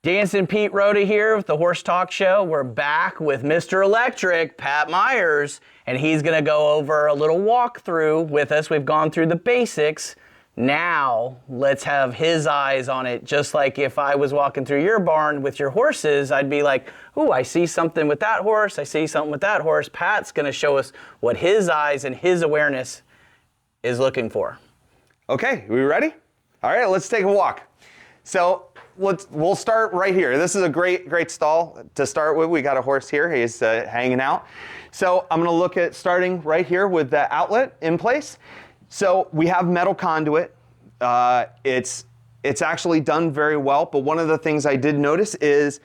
Dancin Pete Rhoda here with the Horse Talk Show. We're back with Mr. Electric, Pat Myers, and he's going to go over a little walkthrough with us. We've gone through the basics. Now, let's have his eyes on it. Just like if I was walking through your barn with your horses, I'd be like, ooh, I see something with that horse. I see something with that horse. Pat's going to show us what his eyes and his awareness is looking for. Okay, we ready? All right, let's take a walk. So we'll start right here. This is a great stall to start with. We got a horse here. He's hanging out. So I'm going to look at starting right here with the outlet in place. So we have metal conduit. It's actually done very well, but one of the things I did notice is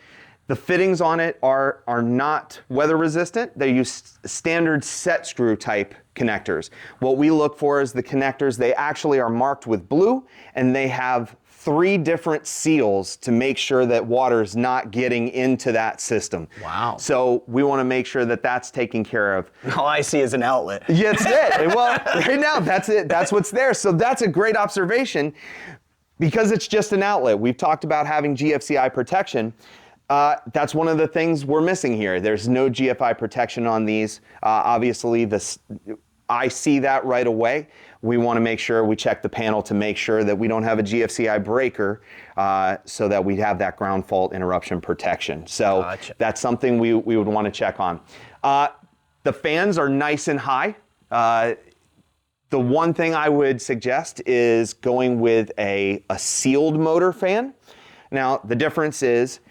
the fittings on it are not weather resistant. They use standard set screw type connectors. What we look for is the connectors. They actually are marked with blue, and they have 3 different seals to make sure that water is not getting into that system. Wow. So we want to make sure that that's taken care of. All I see is an outlet. Yeah, that's it. Well, right now, that's it. That's what's there. So that's a great observation because it's just an outlet. We've talked about having GFCI protection. That's one of the things we're missing here. There's no GFI protection on these. Obviously, I see that right away. We want to make sure we check the panel to make sure that we don't have a GFCI breaker so that we have that ground fault interruption protection. So Gotcha. That's something we would want to check on. The fans are nice and high. The one thing I would suggest is going with a sealed motor fan. Now, the difference is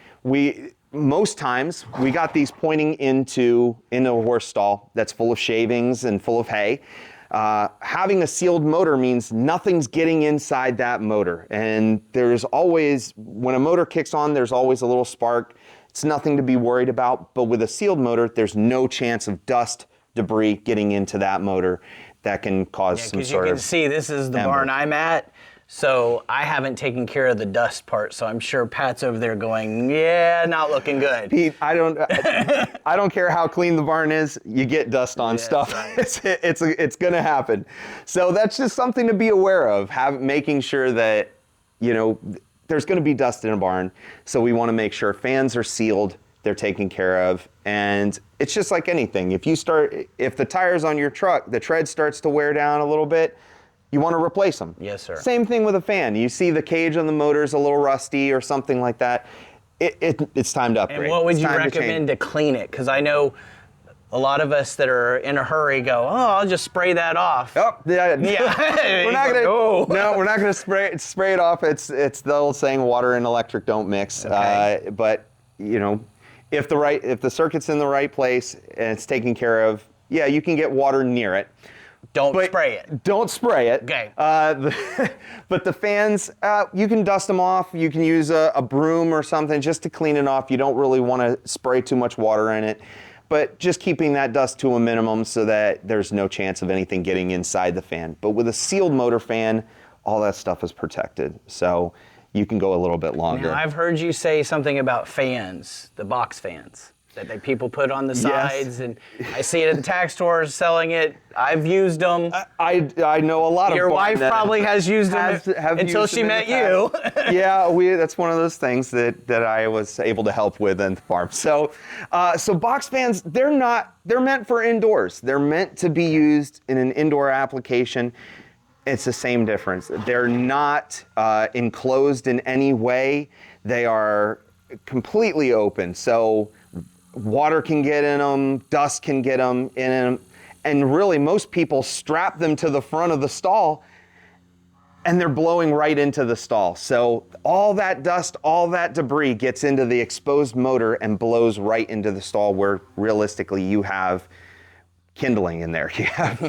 most times we got these pointing into a horse stall that's full of shavings and full of hay. Having a sealed motor means nothing's getting inside that motor. And there's always, when a motor kicks on, there's always a little spark. It's nothing to be worried about. But with a sealed motor, there's no chance of dust, debris getting into that motor that can cause some sort of. You can see this is the barn I'm at. So I haven't taken care of the dust part, so I'm sure Pat's over there going, yeah, not looking good. Pete, I don't care how clean the barn is, you get dust on stuff. Right. It's gonna happen. So that's just something to be aware of, making sure that, there's gonna be dust in a barn, so we wanna make sure fans are sealed, they're taken care of, and it's just like anything. If the tires on your truck, the tread starts to wear down a little bit, you want to replace them. Yes, sir. Same thing with a fan. You see the cage on the motor is a little rusty or something like that. It's time to upgrade. And what would you recommend to clean it? Because I know a lot of us that are in a hurry go, oh, I'll just spray that off. Oh, yeah. We're not gonna spray it off. It's the old saying, water and electric don't mix. Okay. But if the circuit's in the right place and it's taken care of, yeah, you can get water near it. Don't spray it. Don't spray it. Okay. But the fans, you can dust them off. You can use a broom or something just to clean it off. You don't really want to spray too much water in it. But just keeping that dust to a minimum so that there's no chance of anything getting inside the fan. But with a sealed motor fan, all that stuff is protected. So you can go a little bit longer. Now, I've heard you say something about fans, the box fans. That people put on the sides, and I see it at the tack stores selling it. I've used them. I know a lot of your wife probably has used them until she met you. Yeah, that's one of those things that I was able to help with on the farm. So box fans, they're meant for indoors. They're meant to be used in an indoor application. It's the same difference. They're not enclosed in any way. They are completely open. So water can get in them, dust can get them in them, and really most people strap them to the front of the stall and they're blowing right into the stall. So all that dust, all that debris gets into the exposed motor and blows right into the stall where realistically you have kindling in there. You have,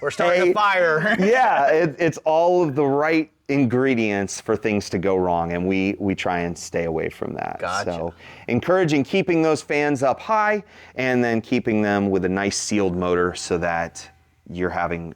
we're starting a fire. Yeah, it's all of the right ingredients for things to go wrong, and we try and stay away from that. Gotcha. So keeping those fans up high and then keeping them with a nice sealed motor so that you're having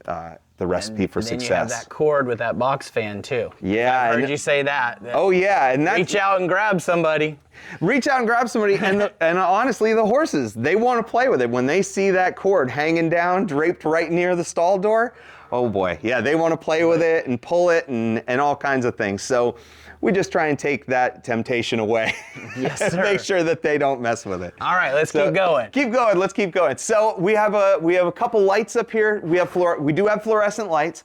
the recipe for success. And then you have that cord with that box fan too. Yeah. I heard you say that. Oh yeah. And reach out and grab somebody. Reach out and grab somebody. And honestly, the horses, they want to play with it. When they see that cord hanging down, draped right near the stall door, oh boy, yeah, they want to play with it and pull it and all kinds of things. So we just try and take that temptation away. Yes, and sir. make sure that they don't mess with it. All right, let's keep going. Keep going. Let's keep going. So we have a couple lights up here. We do have fluorescent lights,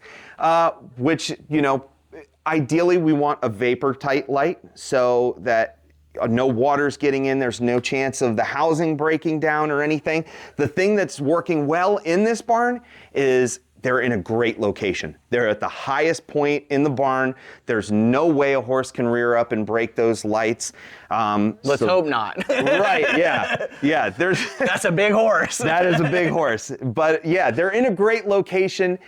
which, you know, ideally we want a vapor tight light so that no water's getting in. There's no chance of the housing breaking down or anything. The thing that's working well in this barn is they're in a great location. They're at the highest point in the barn. There's no way a horse can rear up and break those lights. Let's hope not. Right, yeah. Yeah, That's a big horse. that is a big horse. But yeah, they're in a great location.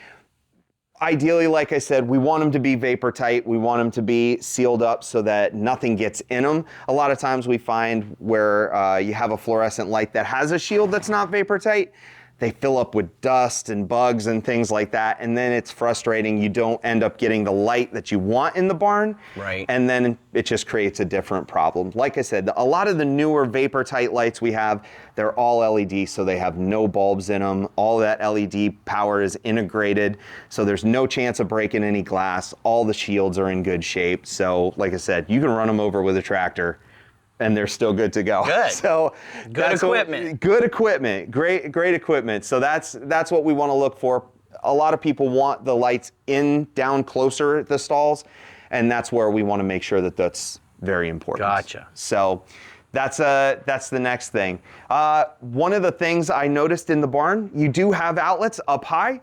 Ideally, like I said, we want them to be vapor tight. We want them to be sealed up so that nothing gets in them. A lot of times we find where you have a fluorescent light that has a shield that's not vapor tight, they fill up with dust and bugs and things like that, and then it's frustrating. You don't end up getting the light that you want in the barn, right? And then it just creates a different problem. Like I said, a lot of the newer vapor tight lights we have, they're all LED, so they have no bulbs in them. All that LED power is integrated, so there's no chance of breaking any glass. All the shields are in good shape. So like I said, you can run them over with a tractor and they're still good to go. Good. So good equipment. Good equipment. Great equipment. So that's what we want to look for. A lot of people want the lights down closer at the stalls, and that's where we want to make sure that that's very important. Gotcha. So that's the next thing. One of the things I noticed in the barn, you do have outlets up high.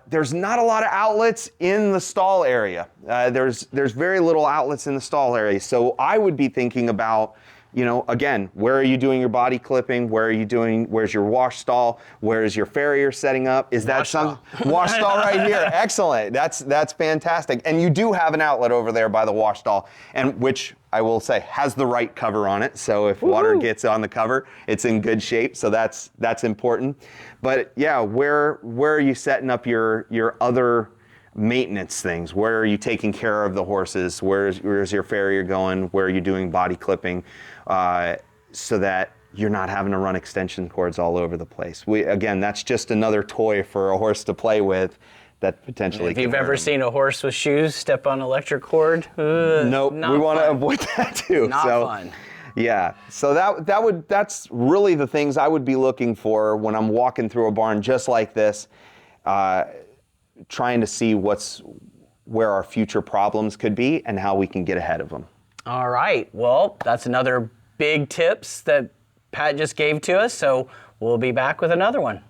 There's not a lot of outlets in the stall area. There's very little outlets in the stall area. So I would be thinking about, you know, again, where are you doing your body clipping? Where's your wash stall? Where is your farrier setting up? Is that some wash stall right here? Excellent. That's fantastic. And you do have an outlet over there by the wash stall, and which I will say has the right cover on it. So if water gets on the cover, it's in good shape. So that's important. But yeah, where are you setting up your other maintenance things? Where are you taking care of the horses? Where's your farrier going? Where are you doing body clipping? So that you're not having to run extension cords all over the place. Again, that's just another toy for a horse to play with that potentially. If you've ever seen a horse with shoes step on electric cord, nope, we want to avoid that too. Not fun. Yeah, so that's really the things I would be looking for when I'm walking through a barn just like this, trying to see where our future problems could be and how we can get ahead of them. All right, well, that's another big tips that Pat just gave to us, so we'll be back with another one.